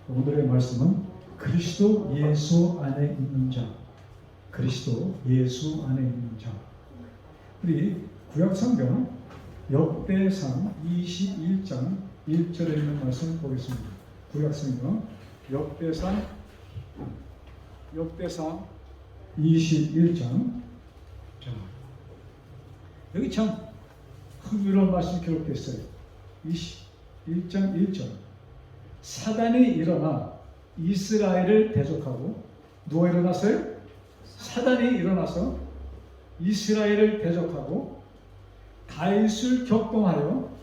오늘의 말씀은 그리스도 예수 안에 있는 자, 그리스도 예수 안에 있는 자. 우리 구약성경 역대상 21장 1절에 있는 말씀 보겠습니다. 구약성경 역대상 21장. 자, 여기 참 흥미로운 말씀이 기록되어 있어요. 21장 1절. 사단이 일어나 이스라엘을 대적하고, 누가 일어났어요? 사단이 일어나서 이스라엘을 대적하고 다윗을 격동하여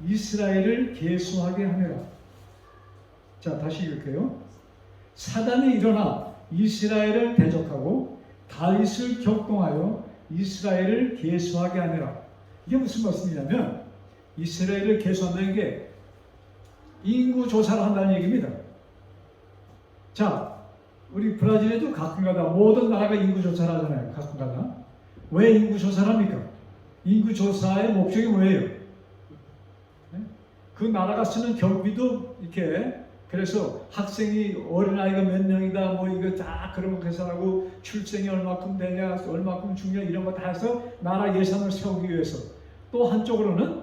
이스라엘을 계수하게 하니라. 자, 다시 읽을게요. 사단이 일어나 이스라엘을 대적하고 다윗을 격동하여 이스라엘을 계수하게 하니라. 이게 무슨 말씀이냐면, 이스라엘을 계수한다는 게 인구 조사를 한다는 얘기입니다. 자, 우리 브라질에도 가끔가다 모든 나라가 인구 조사를 하잖아요. 가끔가다. 왜 인구 조사를 합니까? 인구 조사의 목적이 뭐예요? 그 나라가 쓰는 경비도 이렇게, 그래서 학생이 어린아이가 몇 명이다 뭐 이거 다 그런 거 계산하고 출생이 얼마큼 되냐 얼마큼 죽냐 이런 거 다 해서 나라 예산을 세우기 위해서, 또 한쪽으로는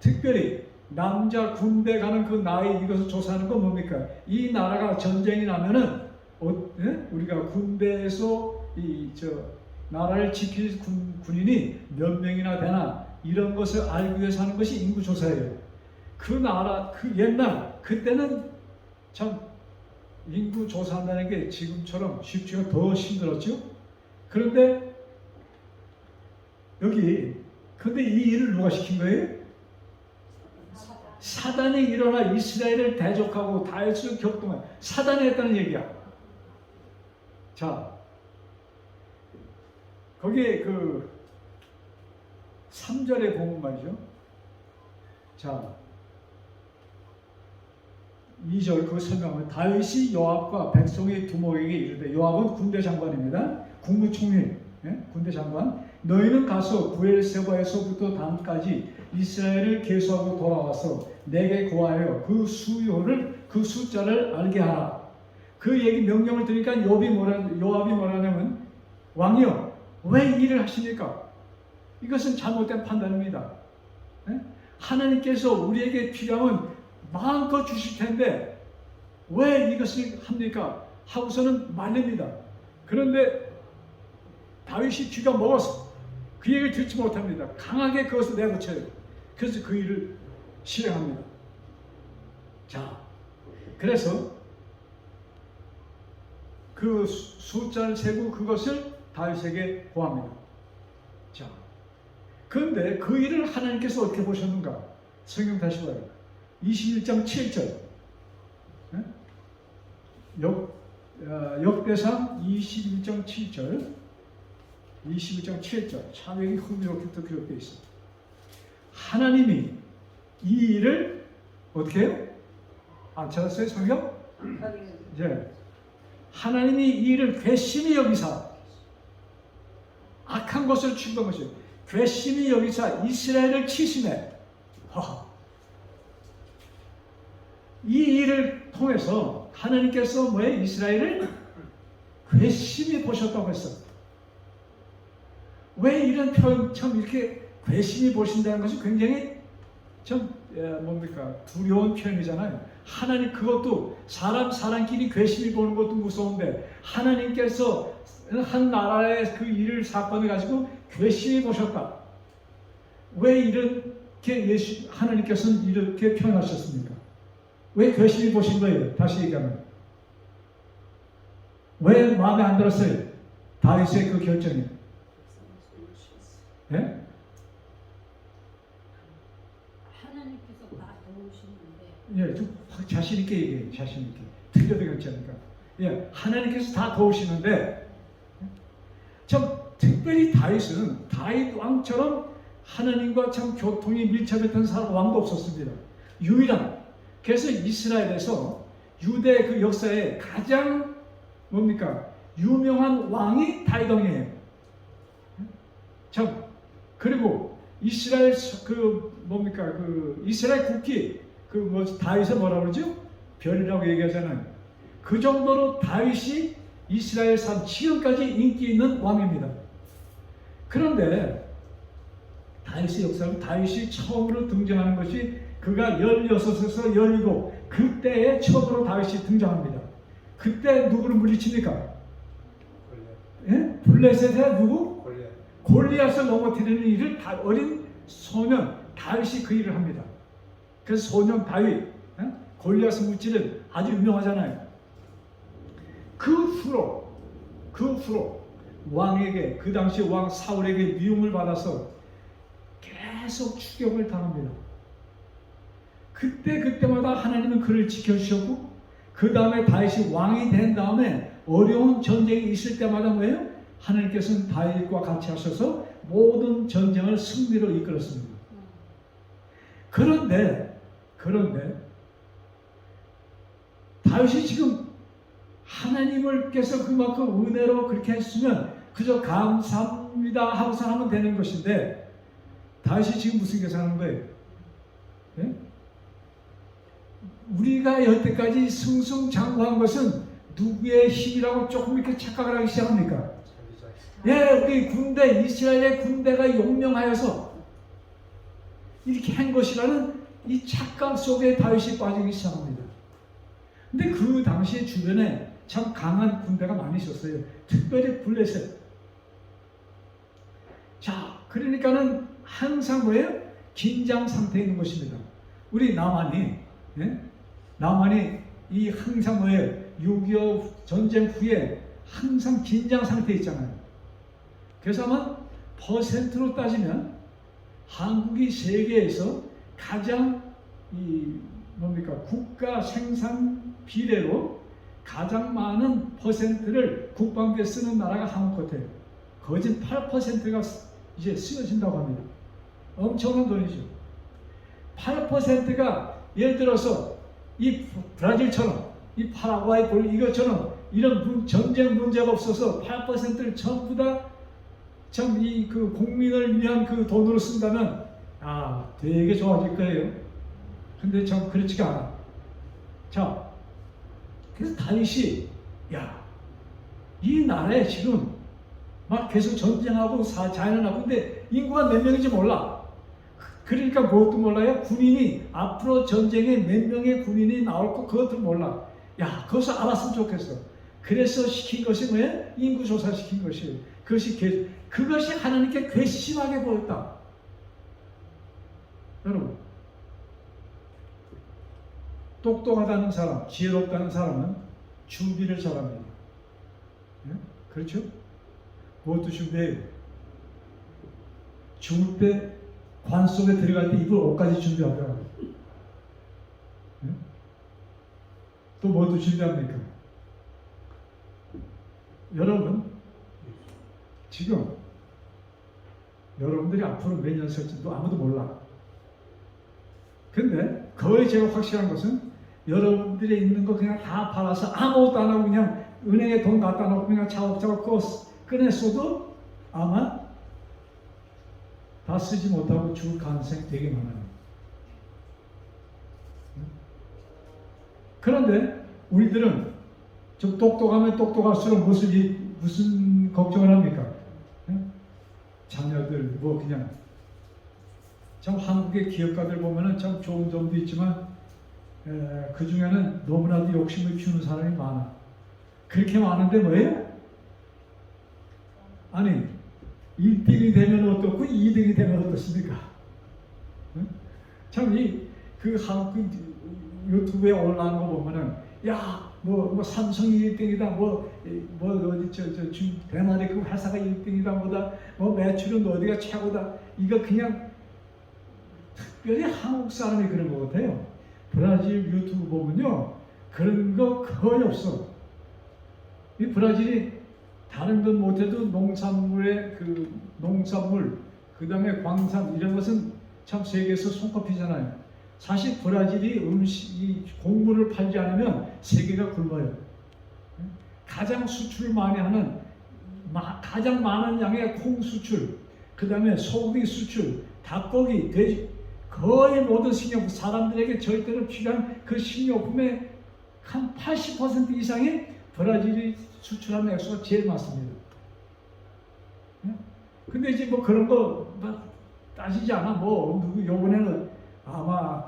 특별히 남자 군대 가는 그 나이 이것을 조사하는 건 뭡니까? 이 나라가 전쟁이 나면은 우리가 군대에서 나라를 지킬 군인이 몇 명이나 되나 이런 것을 알기 위해서 하는 것이 인구조사예요. 그 나라, 그 옛날, 그때는 참 인구조사한다는 게 지금처럼 쉽지가 더 힘들었죠. 그런데 근데 이 일을 누가 시킨 거예요? 사단이 일어나 이스라엘을 대적하고 다윗을 격동한 사단이 했다는 얘기야. 자, 거기에 그 3절에 보면 말이죠. 자, 2절 그 설명을, 다윗이 요압과 백성의 두목에게 이르되, 요압은 군대 장관입니다. 국무총리, 군대 장관. 너희는 가서 브엘세바에서부터 단까지 이스라엘을 계수하고 돌아와서 내게 고하여 그 숫자를 알게 하라. 그 얘기 명령을 드리니까 요압이 뭐라냐면, 왕이여 왜 이 일을 하십니까? 이것은 잘못된 판단입니다. 하나님께서 우리에게 필요하면 마음껏 주실 텐데 왜 이것을 합니까? 하고서는 말립니다. 그런데 다윗이 귀가 먹어서 그 얘기를 듣지 못합니다. 강하게 그것을 내고쳐요. 그래서 그 일을 실행합니다. 자, 그래서 그 숫자를 세고 그것을 다윗에게 고합니다. 자, 그런데 그 일을 하나님께서 어떻게 보셨는가? 성경 다시 봐요. 21장 7절. 역대상 21장 7절. 21장 7절. 참 여기 흥미롭게 또 기록되어 있어. 하나님이 이 일을 어떻게 해요? 안 찾았어요, 성경? 이제 하나님이 이 일을 괘씸히 여기사, 악한 것을 취한 것이요, 괘씸히 여기사 이스라엘을 치심해. 이 일을 통해서 하나님께서 뭐에 이스라엘을 괘씸히 보셨다고 했어. 왜 이런 표현, 참 이렇게 괘씸히 보신다는 것이 굉장히 좀 두려운 표현이잖아요. 하나님, 그것도 사람끼리 괘씸히 보는 것도 무서운데 하나님께서 한 나라의 그 일을 사건을 가지고 괘씸히 보셨다. 왜 이렇게 하나님께서는 이렇게 표현하셨습니까? 왜 괘씸히 보신 거예요? 다시 얘기하면 왜 마음에 안 들었어요? 다윗의 그 결정이. 예? 하나님께서 다 도우시는데. 예, 좀 자신 있게 얘기해요. 자신 있게. 틀려도 괜찮으니까. 예, 하나님께서 다 도우시는데, 참 특별히 다윗은 다윗 왕처럼 하나님과 참 교통이 밀접했던 사람 왕도 없었습니다. 유일한. 그래서 이스라엘에서 유대 그 역사에 가장 유명한 왕이 다윗 왕이에요. 참, 그리고 이스라엘 이스라엘 국기 다윗을 뭐라 그러죠? 별이라고 얘기하잖아요. 그 정도로 다윗이 이스라엘 삶 지금까지 인기 있는 왕입니다. 그런데 다윗의 역사는 다윗이 처음으로 등장하는 것이 그가 16에서 17 그때에 처음으로 다윗이 등장합니다. 그때 누구를 물리칩니까? 예? 블레셋의 누구? 골리앗을 넘어뜨리는 일을 어린 소년 다윗이 그 일을 합니다. 그래서 소년 다윗 골리앗을 무찌는 아주 유명하잖아요. 그 후로 왕에게 그 당시 왕 사울에게 미움을 받아서 계속 추격을 당합니다. 그때마다 하나님은 그를 지켜주셨고 그 다음에 다윗이 왕이 된 다음에 어려운 전쟁이 있을 때마다 뭐예요? 하나님께서는 다윗과 같이 하셔서 모든 전쟁을 승리로 이끌었습니다. 그런데 다윗이 지금 하나님께서 그만큼 은혜로 그렇게 했으면 그저 감사합니다 하고서 하면 되는 것인데 다윗이 지금 무슨 계산하는 거예요? 예? 우리가 여태까지 승승장구한 것은 누구의 힘이라고 조금 이렇게 착각을 하기 시작합니까? 예, 우리 군대, 이스라엘의 군대가 용명하여서 이렇게 한 것이라는 이 착각 속에 다윗이 빠지기 시작합니다. 근데 그 당시에 주변에 참 강한 군대가 많이 있었어요. 특별히 블레셋. 자, 그러니까는 항상 뭐예요? 긴장 상태에 있는 것입니다. 우리 남한이 이 항상 뭐예요? 6.25 전쟁 후에 항상 긴장 상태에 있잖아요. 그래서 아마 퍼센트로 따지면 한국이 세계에서 가장 국가 생산 비례로 가장 많은 퍼센트를 국방비에 쓰는 나라가 한국 같아요. 거진 8%가 이제 쓰여진다고 합니다. 엄청난 돈이죠. 8%가 예를 들어서 이 브라질처럼 이 파라과이 이것처럼 이런 전쟁 문제가 없어서 8%를 전부 다 참 이 그 국민을 위한 그 돈으로 쓴다면 되게 좋아질 거예요. 근데 참 그렇지가 않아. 자, 그래서 다윗이 이 나라에 지금 막 계속 전쟁하고 자연하고 근데 인구가 몇 명인지 몰라. 그러니까 그것도 몰라요. 군인이 앞으로 전쟁에 몇 명의 군인이 나올 거 그것도 몰라. 그것을 알았으면 좋겠어. 그래서 시킨 것이 뭐예요? 인구조사 시킨 것이에요. 그것이 하나님께 괘씸하게 보였다. 여러분, 똑똑하다는 사람, 지혜롭다는 사람은 준비를 잘합니다. 그렇죠? 그것도 준비해요. 죽을 때 관 속에 들어갈 때 입을 옷까지 준비하더라고요. 또 뭐도 준비합니까? 여러분, 지금 여러분들이 앞으로 몇 년 살지도 아무도 몰라. 근데 거의 제가 확실한 것은 여러분들이 있는 거 그냥 다 팔아서 아무것도 안 하고 그냥 은행에 돈 갖다 놓고 그냥 차곡차곡 꺼냈어도 아마 다 쓰지 못하고 죽을 가능성이 되게 많아요. 그런데 우리들은 좀 똑똑하면 똑똑할수록 무슨 걱정을 합니까? 자녀들 그냥 참 한국의 기업가들 보면은 참 좋은 점도 있지만 그 중에는 너무나도 욕심을 피우는 사람이 많아. 그렇게 많은데 뭐예요? 아니 1등이 되면 어떻고 2등이 되면 어떻습니까? 참 그 한국 유튜브에 올라오는 거 보면은 뭐 삼성이 1등이다 대만의 그 회사가 1등이다 뭐 매출은 어디가 최고다. 이거 그냥 특별히 한국 사람이 그런 것 같아요. 브라질 유튜브 보면요 그런 거 거의 없어. 이 브라질이 다른 건 못해도 농산물 그 다음에 광산 이런 것은 참 세계에서 손꼽히잖아요. 사실 브라질이 이 곡물을 팔지 않으면 세계가 굶어요. 가장 수출을 많이 하는 가장 많은 양의 콩 수출, 그 다음에 소고기 수출, 닭고기, 돼지 거의 모든 식료품 사람들에게 절대로 필요한 그 식료품의 한 80% 이상이 브라질이 수출하는 액수가 제일 많습니다. 근데 이제 뭐 그런 거 따지지 않아. 뭐 누구 요번에는 아마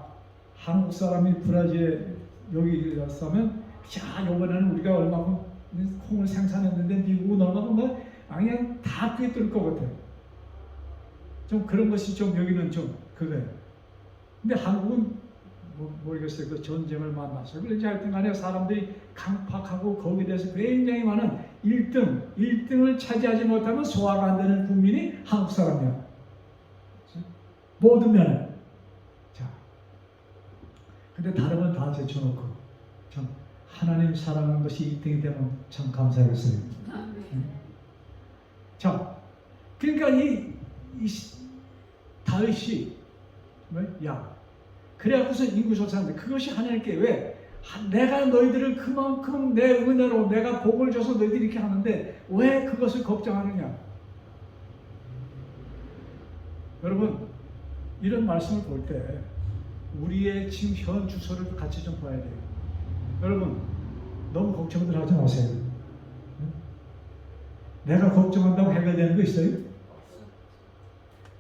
한국 사람이 브라질에 여기 왔으면 자 요번에는 우리가 얼마큼 콩을 생산했는데 미국은 얼마큼 뭐 그냥 다 꿰뚫을 것 같아요. 좀 그런 것이 좀 여기는 좀 그거예요. 근데 한국은 모르겠어요. 그 전쟁을 만나서 그런지 하여튼 간에 사람들이 강팍하고 거기에 대해서 굉장히 많은 1등을 차지하지 못하면 소화가 안 되는 국민이 한국 사람이야. 모든 면에. 자, 근데 다른 건 다 제쳐놓고 참 하나님 사랑하는 것이 2등이 되면 참 감사하겠어요. 자, 그러니까 이 다윗이 야 그래갖고서 인구 조사하는데 그것이 하나님께 왜 내가 너희들을 그만큼 내 은혜로 내가 복을 줘서 너희들이 이렇게 하는데 왜 그것을 걱정하느냐. 여러분 이런 말씀을 볼 때 우리의 지금 현 주소를 같이 좀 봐야 돼요. 여러분 너무 걱정들 하지 마세요. 내가 걱정한다고 해결되는 거 있어요?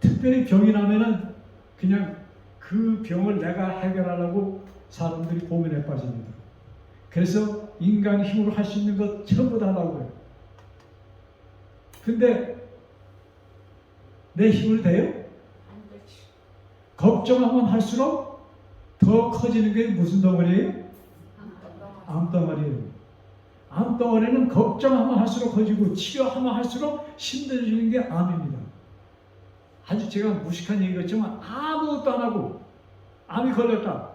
특별히 병이 나면은 그냥 그 병을 내가 해결하려고 사람들이 고민에 빠집니다. 그래서 인간 힘으로 할 수 있는 것 전부 다 하려고 해요. 근데 내 힘을 대요? 걱정하면 할수록 더 커지는 게 무슨 덩어리예요? 암덩어리예요. 암덩어리는 걱정하면 할수록 커지고 치료하면 할수록 힘들어지는 게 암입니다. 아주 제가 무식한 얘기였지만 아무것도 안 하고 암이 걸렸다.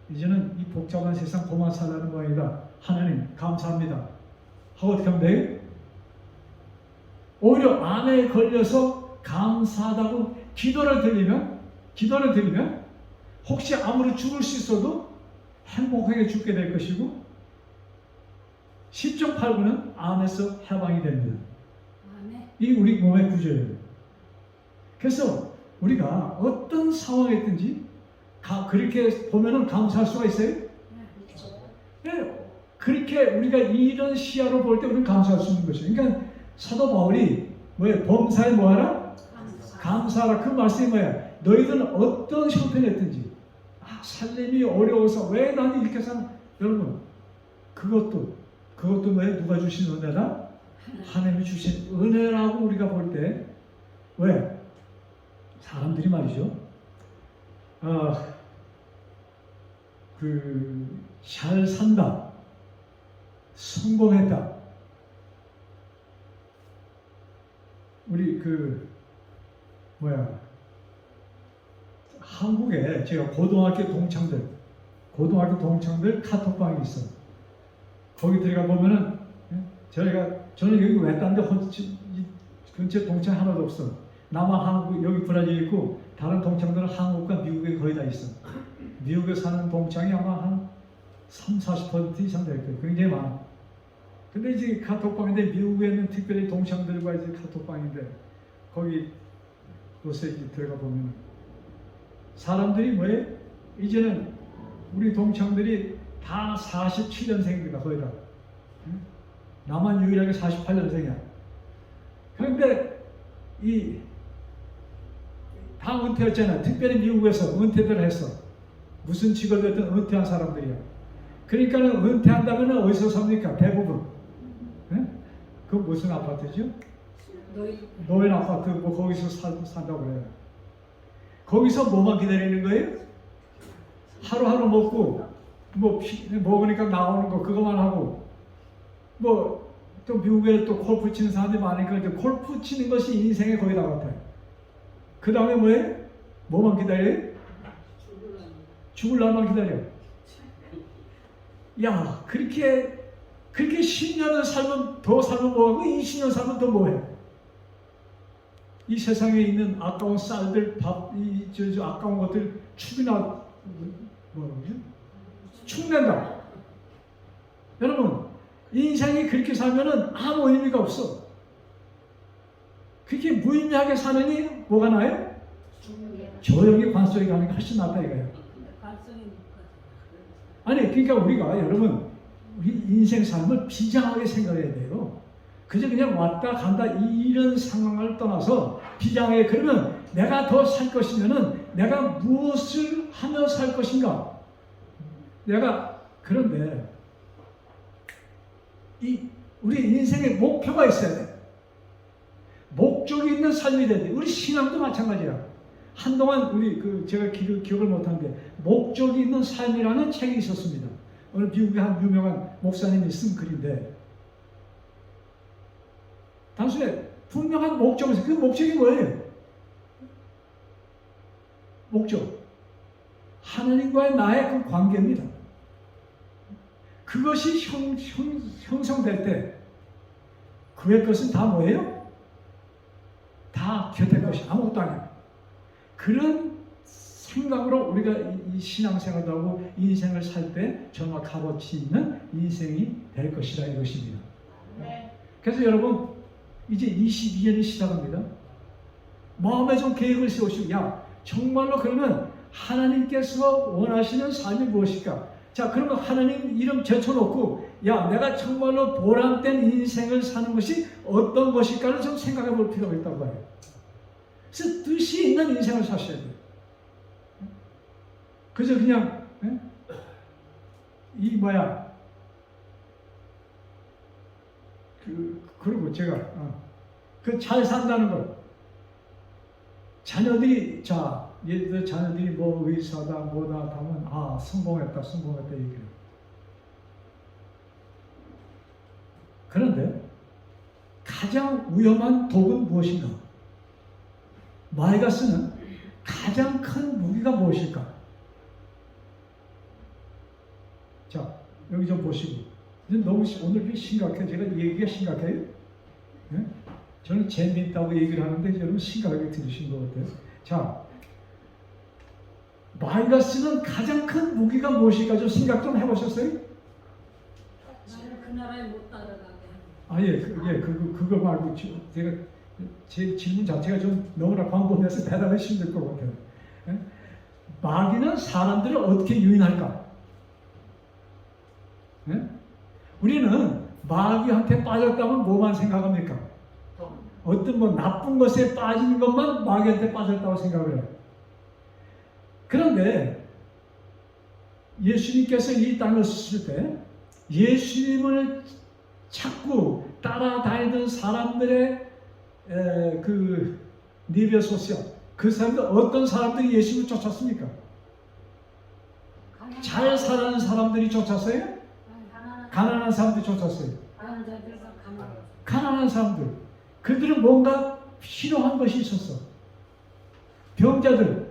이제는 이 복잡한 세상 그만 살라는 모양이다. 하나님 감사합니다. 하고 어떻게 하면 돼요? 오히려 암에 걸려서 감사하다고 기도를 드리면 혹시 암으로 죽을 수 있어도 행복하게 죽게 될 것이고 10종 8구는 암에서 해방이 됩니다. 이 우리 몸의 구조예요. 그래서 우리가 어떤 상황에 있든지 그렇게 보면은 감사할 수가 있어요? 네. 그렇게 우리가 이런 시야로 볼 때 우리는 감사할 수 있는 것이에요. 그러니까 사도 바울이 범사에 뭐하라? 감사하라. 그 말씀이 뭐야? 너희들은 어떤 형편에 있든지 살림이 어려워서 왜 나는 이렇게 산 여러분 그것도 왜 누가 주신 은혜다? 하나님이 주신 은혜라고 우리가 볼 때 왜? 사람들이 말이죠. 잘 산다. 성공했다. 우리 한국에 제가 고등학교 동창들 카톡방이 있어. 거기 들어가 보면은 저는 여기 외딴데 근처에 동창 하나도 없어. 나만 한국 여기 브라질 있고 다른 동창들은 한국과 미국에 거의 다 있어. 미국에 사는 동창이 아마 한 30-40% 이상 될 거예요. 굉장히 많아. 근데 이제 카톡방인데 미국에 있는 특별히 동창들과 이제 카톡방인데 거기 요새 들어가 보면 사람들이 뭐예요? 이제는 우리 동창들이 다 47년생입니다. 거의 다. 나만 유일하게 48년생이야. 그런데 다 은퇴했잖아. 특별히 미국에서 은퇴를 했어. 무슨 직업이었든 은퇴한 사람들이야. 그러니까는 은퇴한다면 어디서 삽니까? 대부분. 그 무슨 아파트죠? 노인 아파트 뭐 거기서 산다고 그래요. 거기서 뭐만 기다리는 거예요? 하루하루 먹고 먹으니까 나오는 거 그거만 하고 또 미국에 또 골프 치는 사람들이 많으니까 이제 골프 치는 것이 인생의 거의 다 같아요. 그 다음에 뭐예요? 뭐만 기다려요? 죽을 날만 기다려. 야, 그렇게 10년을 살면 더 살면 뭐하고 20년 살면 더 뭐해? 이 세상에 있는 아까운 쌀들, 밥, 아까운 것들 축이나 축낸다. 여러분, 인생이 그렇게 살면은 아무 의미가 없어. 그렇게 무의미하게 사느니 뭐가 나요? 조용히 관속에 가는 게 훨씬 낫다 이거예요. 아니 그러니까 우리가 여러분 우리 인생 삶을 비장하게 생각해야 돼요. 그저 그냥 왔다 간다 이런 상황을 떠나서 비장하게 그러면 내가 더 살 것이면은 내가 무엇을 하며 살 것인가? 내가 그런데 우리 인생에 목표가 있어야 돼. 목적이 있는 삶이 돼야 돼. 우리 신앙도 마찬가지야. 한동안 제가 기억을 못하는데 목적이 있는 삶이라는 책이 있었습니다. 오늘 미국의 한 유명한 목사님이 쓴 글인데 단순히 분명한 목적이 있어요. 그 목적이 뭐예요? 목적. 하나님과의 나의 그 관계입니다. 그것이 형성될 때 그의 것은 다 뭐예요? 다 곁에 것이 아무것도 아니에요. 그런 생각으로 우리가 이 신앙생활도 하고 인생을 살 때 정말 값어치 있는 인생이 될 것이다 이것입니다. 네. 그래서 여러분 이제 22년이 시작합니다. 마음에 좀 계획을 세우시고 야 정말로 그러면 하나님께서 원하시는 삶이 무엇일까? 자 그러면 하나님 이름 제쳐놓고 야 내가 정말로 보람된 인생을 사는 것이 어떤 것일까를 좀 생각해 볼 필요가 있다고 해요. 그래서 뜻이 있는 인생을 사셔야 돼요. 그저 그냥 그리고 제가 잘 산다는 것 자녀들이 예를 들어 자녀들이 뭐 의사다 뭐다 하면 성공했다 얘기해요. 그런데 가장 위험한 독은 무엇인가? 마귀가 쓰는 가장 큰 무기가 무엇일까? 자 여기 좀 보시고 너무 오늘 심각해. 제가 얘기가 심각해요? 네? 저는 재미있다고 얘기를 하는데 여러분 심각하게 들으신 것 같아요. 자 마귀가 쓰는 가장 큰 무기가 무엇일까? 좀 생각 좀 해보셨어요? 나를 그 나라에 못 따라가게 하는. 그거 말고 제가 제 질문 자체가 좀 너무나 광범위해서 대답이 힘들 것 같아요. 예? 마귀는 사람들을 어떻게 유인할까? 예? 우리는 마귀한테 빠졌다면 뭐만 생각합니까? 어떤 뭐 나쁜 것에 빠진 것만 마귀한테 빠졌다고 생각을 해요. 그런데 예수님께서 이 땅을 쓰실 때 예수님을 찾고 따라다니던 사람들의 니베 소시아 그 사람들 어떤 사람들이 예수님을 쫓았습니까? 잘 사는 사람들이 쫓았어요? 가난한 사람들이 쫓았어요. 가난한 사람들 그들은 뭔가 필요한 것이 있었어. 병자들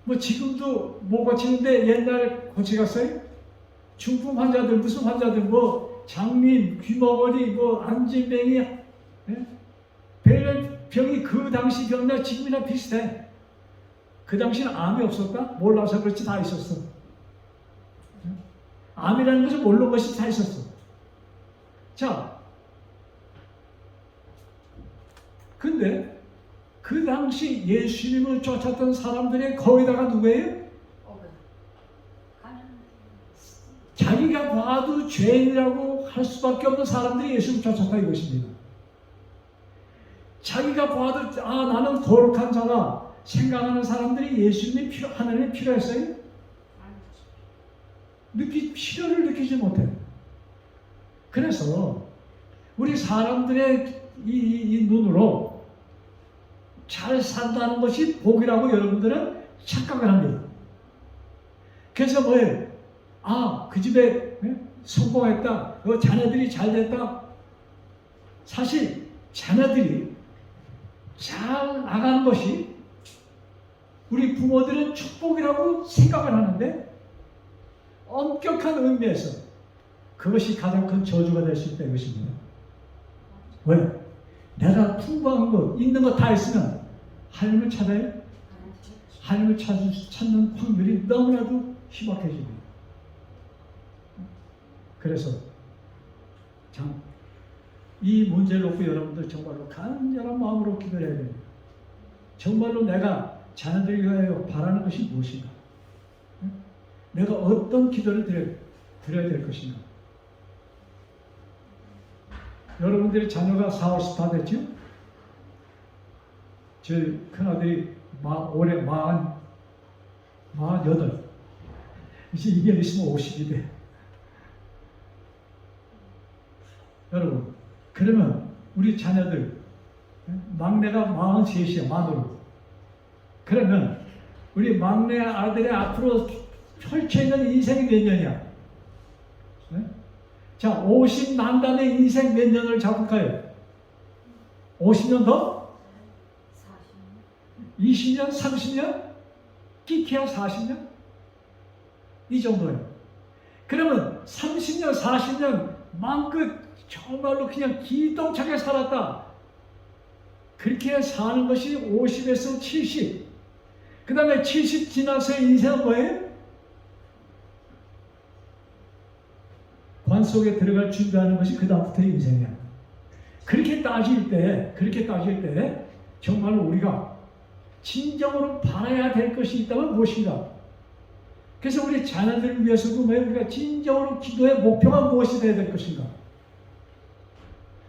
뭐 지금도 못 고치는데 옛날에 고치갔어요? 중풍 환자들 무슨 환자들 뭐 장민, 귀머거리, 뭐 안진뱅이 병이 그 당시 병이나 지금이나 비슷해. 그 당시는 암이 없었다? 몰라서 그렇지 다 있었어. 암이라는 것을 모르는 것이 다 있었어. 자, 근데 그 당시 예수님을 쫓았던 사람들의 거의 다가 누구예요? 자기가 봐도 죄인이라고 할 수밖에 없는 사람들이 예수님을 쫓았다 이것입니다. 자기가 봐도 나는 거룩한 자다 생각하는 사람들이 예수님이 하나님이 필요했어요? 필요를 느끼지 못해. 그래서 우리 사람들의 이 눈으로 잘 산다는 것이 복이라고 여러분들은 착각을 합니다. 그래서 뭐예요? 그 집에 성공했다. 자녀들이 잘 됐다. 사실 자녀들이 잘 나가는 것이 우리 부모들은 축복이라고 생각을 하는데 엄격한 의미에서 그것이 가장 큰 저주가 될 수 있다 이것입니다. 왜? 내가 풍부한 것, 있는 것 다 했으면 하나님을 찾아요? 하나님을 찾는 확률이 너무나도 희박해집니다. 그래서 참 이 문제를 놓고 여러분들 정말로 간절한 마음으로 기도를 해야 됩니다. 정말로 내가 자녀들을 위하여 바라는 것이 무엇인가? 내가 어떤 기도를 드려야 될 것인가? 여러분들의 자녀가 4, 50 다 됐죠? 제 큰아들이 올해 48. 이제 2년 있으면 50이 돼. 여러분, 그러면 우리 자녀들, 막내가 43이야, 만으로. 그러면 우리 막내 아들의 앞으로 펼쳐있는 인생이 몇 년이야? 네? 자, 50 난 다음에 인생 몇 년을 잡을까요? 50년 더? 20년, 30년? 끼케야 40년? 이 정도예요. 그러면 30년, 40년 마음껏 정말로 그냥 기똥차게 살았다. 그렇게 사는 것이 50에서 70. 그 다음에 70 지나서 인생은 뭐예요? 관 속에 들어갈 준비하는 것이 그 다음부터의 인생이야. 그렇게 따질 때 정말로 우리가 진정으로 바라야 될 것이 있다면 무엇인가? 그래서 우리 자녀들을 위해서도 우리가 진정으로 기도의 목표가 무엇이 되어야 될 것인가?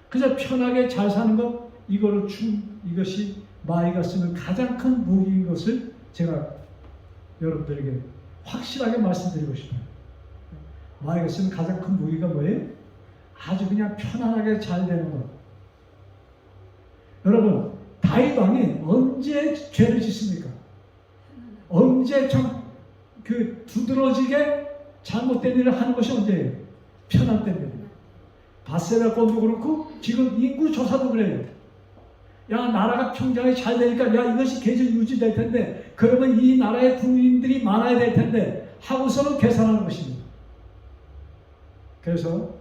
그래서 편하게 잘 사는 것, 이것이 마이가 쓰는 가장 큰 무기인 것을 제가 여러분들에게 확실하게 말씀드리고 싶어요. 마이가 쓰는 가장 큰 무기가 뭐예요? 아주 그냥 편안하게 잘 되는 것. 여러분, 다윗 왕이 언제 죄를 짓습니까? 언제 두드러지게 잘못된 일을 하는 것이 언제예요? 편한 때입니다. 바세바 건도 그렇고 지금 인구 조사도 그래요. 야, 나라가 평정이 잘 되니까 야, 이것이 계속 유지될 텐데 그러면 이 나라의 국민들이 많아야 될 텐데 하고서는 계산하는 것입니다. 그래서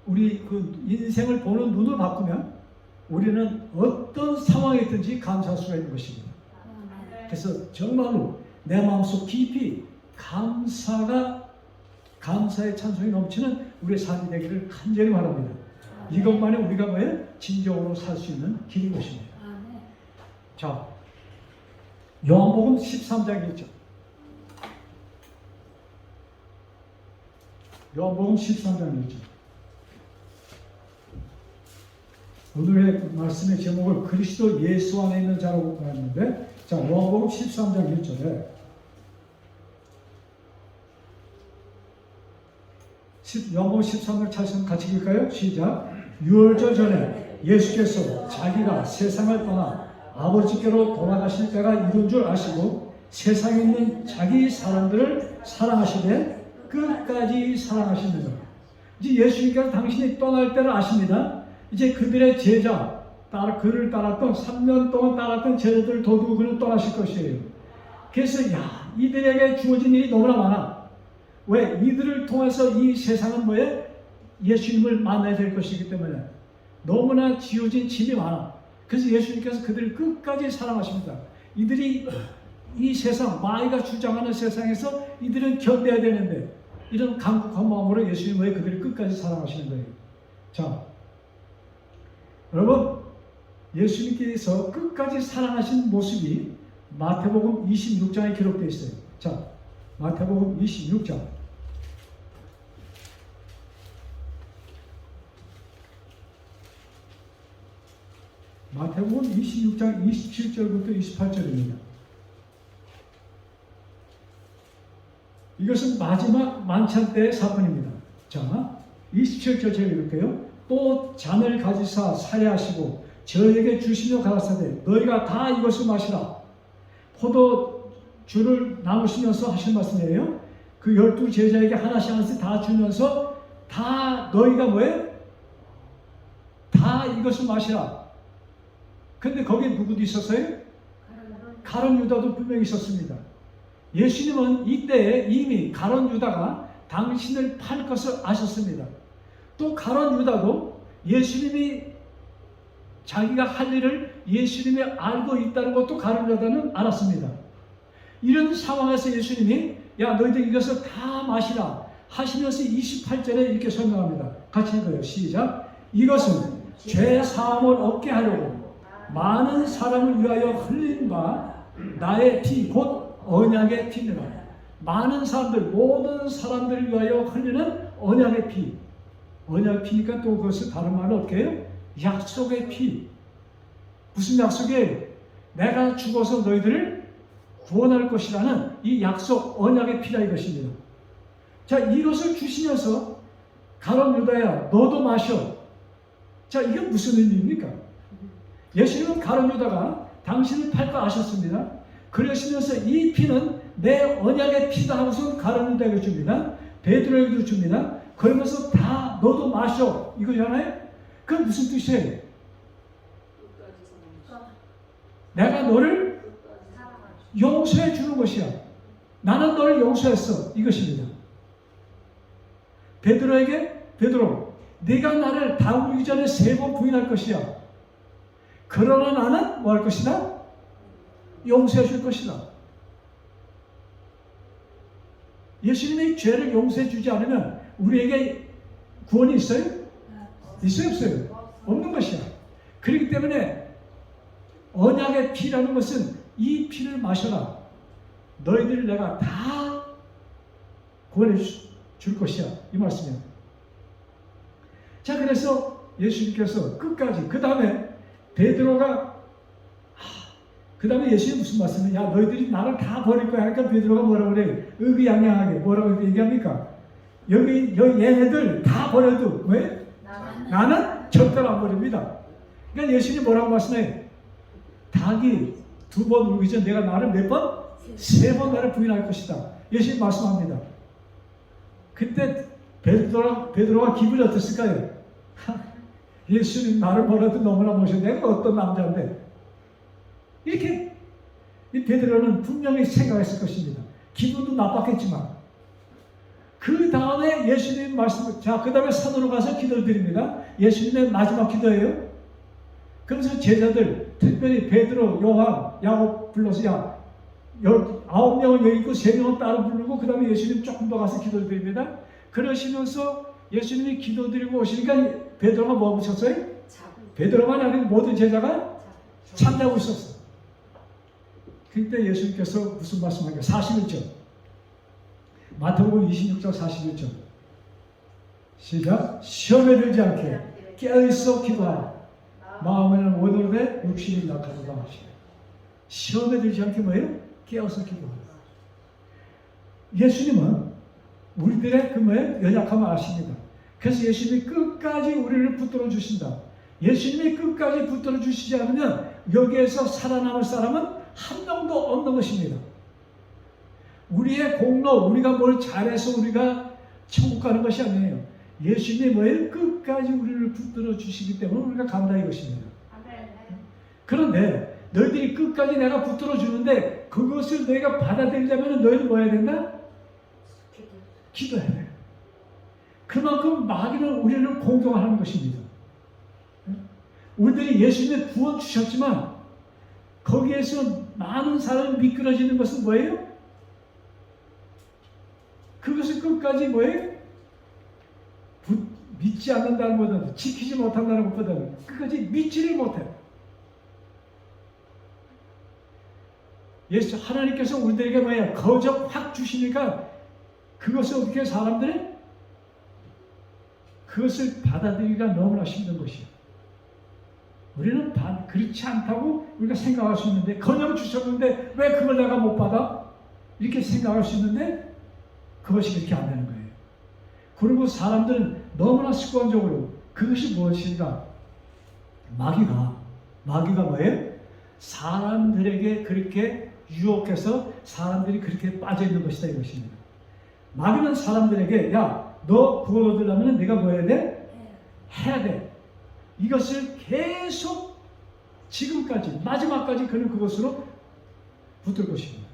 우리 그 인생을 보는 눈을 바꾸면 우리는 어떤 상황에 있든지 감사할 수가 있는 것입니다. 그래서 정말로 내 마음속 깊이 감사의 찬송이 넘치는 우리의 삶이 되기를 간절히 바랍니다. 이것만이 우리가 뭐예요? 진정으로 살 수 있는 길인 것입니다. 자, 요한복음 13장 1절. 요한복음 13장 1절. 오늘의 말씀의 제목을 그리스도 예수 안에 있는 자라고 했는데, 자, 요한복음 13장 1절에 요한복음 13장 찰성 같이 읽을까요? 시작. 유월절 전에 예수께서 자기가 세상을 떠나 아버지께로 돌아가실 때가 이른 줄 아시고 세상에 있는 자기 사람들을 사랑하시되 끝까지 사랑하십니다. 이제 예수님께서 당신이 떠날 때를 아십니다. 이제 그들의 제자, 그를 따랐던 3년 동안 따랐던 제자들을 도두고 그는 떠나실 것이에요. 그래서 이들에게 주어진 일이 너무나 많아. 왜? 이들을 통해서 이 세상은 뭐예요? 예수님을 만나야 될 것이기 때문에 너무나 지어진 짐이 많아. 그래서 예수님께서 그들을 끝까지 사랑하십니다. 이들이 이 세상, 마귀가 주장하는 세상에서 이들은 견뎌야 되는데 이런 간곡한 마음으로 예수님 왜 그들을 끝까지 사랑하시는 거예요? 자, 여러분, 예수님께서 끝까지 사랑하신 모습이 마태복음 26장에 기록되어 있어요. 자, 마태복음 26장. 마태복음 26장 27절부터 28절입니다. 이것은 마지막 만찬 때의 사건입니다. 자, 27절 제가 읽을게요. 또 잔을 가지사 살해하시고 저에게 주시며 가라사대 너희가 다 이것을 마시라. 포도주를 나누시면서 하신 말씀이에요. 그 12 제자에게 하나씩 다 주면서 다 너희가 뭐예요? 다 이것을 마시라. 근데 거기에 누구도 있었어요? 가룟 유다도 분명히 있었습니다. 예수님은 이때에 이미 가룟 유다가 당신을 팔 것을 아셨습니다. 또 가룟 유다도 예수님이 자기가 할 일을 예수님이 알고 있다는 것도 가룟 유다는 알았습니다. 이런 상황에서 예수님이 야, 너희들 이것을 다 마시라 하시면서 28절에 이렇게 설명합니다. 같이 읽어요. 시작. 이것은 죄 사함을 얻게 하려고 많은 사람을 위하여 흘린 바 나의 피 곧 언약의 피니라. 많은 사람들, 모든 사람들을 위하여 흘리는 언약의 피. 언약의 피니까 또 그것을 다른 말로 어떻게 해요? 약속의 피. 무슨 약속이에요? 내가 죽어서 너희들을 구원할 것이라는 이 약속, 언약의 피라 이것입니다. 자, 이것을 주시면서 가룟 유다야, 너도 마셔. 자, 이게 무슨 의미입니까? 예수님은 가룟 유다가 당신을 팔 거 아셨습니다. 그러시면서 이 피는 내 언약의 피다 하고서 가룟 유다에게 줍니다. 베드로에게도 줍니다. 그러면서 다 너도 마셔. 이거잖아요? 그건 무슨 뜻이에요? 내가 너를 용서해 주는 것이야. 나는 너를 용서했어. 이것입니다. 베드로에게 베드로, 네가 나를 다우기 전에 3번 부인할 것이야. 그러나 나는 뭐 할 것이다? 용서해 줄 것이다. 예수님이 죄를 용서해 주지 않으면 우리에게 구원이 있어요? 있어요? 없어요? 없는 것이야. 그렇기 때문에 언약의 피라는 것은 이 피를 마셔라. 너희들 내가 다 구원해 줄 것이야. 이 말씀이에요. 자, 그래서 예수님께서 끝까지, 그 다음에 베드로가, 그 다음에 예수님이 무슨 말씀이냐? 야, 너희들이 나를 다 버릴 거야. 하니까 베드로가 뭐라고 그래요? 의기양양하게 뭐라고 얘기합니까? 여기 얘네들 다 버려도 왜? 나는 절대로 안 버립니다. 그러니까 예수님이 뭐라고 말씀해요? 닭이 2번 울기 전 내가 나를 몇 번? 3번 나를 부인할 것이다. 예수님 말씀합니다. 그때 베드로가 기분이 어땠을까요? 예수님 나를 버려도 너무나 모셔. 내가 어떤 남자인데. 이렇게 이 베드로는 분명히 생각했을 것입니다. 기분도 나빴겠지만. 그 다음에 예수님 말씀, 자, 그 다음에 산으로 가서 기도를 드립니다. 예수님의 마지막 기도예요. 그래서 제자들, 특별히 베드로, 요한, 야곱 불러서 야, 9명은 여기 있고 3명은 따로 부르고 그 다음에 예수님 조금 더 가서 기도를 드립니다. 그러시면서 예수님이 기도 드리고 오시니까 베드로가 뭐 하셨어요? 베드로만이 아니고 모든 제자가 잠자고 있었어. 그때 예수님께서 무슨 말씀하니까 41절 마태복음 26장 41절 시작. 시험에 들지 않게 깨어있어 기도하라. 마음에는 원으로되 육신이 약하도다 하시네. 시험에 들지 않게 뭐예요? 깨어서 기도하라. 예수님은 우리들의 그 뭐예요? 연약함을 아십니다. 그래서 예수님이 끝까지 우리를 붙들어 주신다. 예수님이 끝까지 붙들어 주시지 않으면 여기에서 살아남을 사람은 한 명도 없는 것입니다. 우리의 공로, 우리가 뭘 잘해서 우리가 천국 가는 것이 아니에요. 예수님이 뭐예요? 끝까지 우리를 붙들어 주시기 때문에 우리가 간다 이것입니다. 그런데 너희들이 끝까지 내가 붙들어 주는데 그것을 너희가 받아들이려면 너희는 뭐 해야 된다? 기도해야 돼요. 그만큼 마귀는 우리를 공경하는 것입니다. 우리들이 예수님의 구원 주셨지만 거기에서 많은 사람이 미끄러지는 것은 뭐예요? 그것을 끝까지 뭐예요? 믿지 않는다는 것보다는 지키지 못한다는 것보다는 끝까지 믿지를 못해요. 예수 하나님께서 우리들에게 뭐예요? 거저 확 주시니까 그것을 어떻게 사람들이 그것을 받아들이기가 너무나 힘든 것이에요. 우리는 그렇지 않다고 우리가 생각할 수 있는데 그냥 주셨는데 왜 그걸 내가 못 받아? 이렇게 생각할 수 있는데 그것이 그렇게 안 되는 거예요. 그리고 사람들은 너무나 습관적으로 그것이 무엇인가? 마귀가 뭐예요? 사람들에게 그렇게 유혹해서 사람들이 그렇게 빠져있는 것이다 이것입니다. 마귀는 사람들에게 야, 너 구원 얻으려면 네가 뭐 해야 돼? 해야 돼. 이것을 계속 지금까지 마지막까지 그는 그것으로 붙을 것입니다.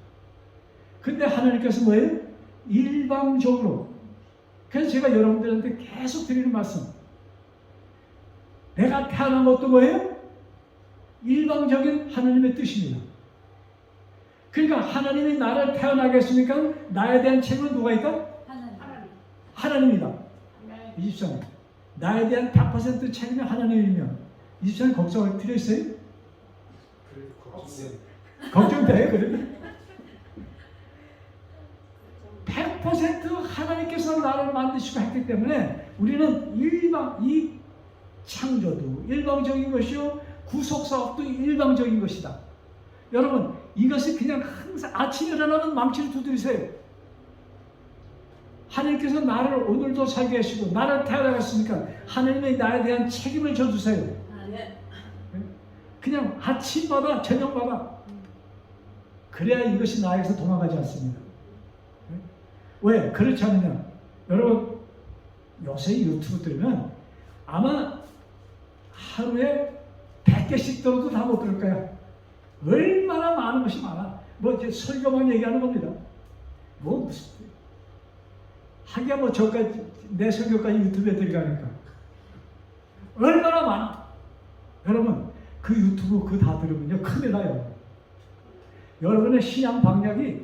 근데 하나님께서 뭐예요? 일방적으로. 그래서 제가 여러분들한테 계속 드리는 말씀. 내가 태어난 것도 뭐예요? 일방적인 하나님의 뜻입니다. 그러니까 하나님이 나를 태어나게 했으니까 나에 대한 책임은 누가 있다? 하나님이다. 23. 나에 대한 100% 책임이 하나님이면 23 걱정할 필요 있어요? 걱정돼. 그래. 100% 하나님께서 나를 만드시고 했기 때문에 우리는 이 창조도 일방적인 것이요 구속사업도 일방적인 것이다. 여러분 이것이 그냥 항상 아침에 일어나면 망치를 두드리세요. 하나님께서 나를 오늘도 살게 하시고 나를 태어나게 했으니까 하나님의 나에 대한 책임을 져주세요. 그냥 아침마다 저녁마다 그래야 이것이 나에게서 도망가지 않습니다. 왜? 그렇지 않느냐? 여러분 요새 유튜브 들으면 아마 하루에 100개씩 들어도 다 못 들을 거야. 얼마나 많은 것이 많아. 뭐 이제 설교만 얘기하는 겁니다. 뭐 무슨 하기야 뭐 저까지 내 설교까지 유튜브에 들어가니까 얼마나 많아. 여러분 그 유튜브 그 다 들으면요 큰일 나요. 여러분의 신앙 방향이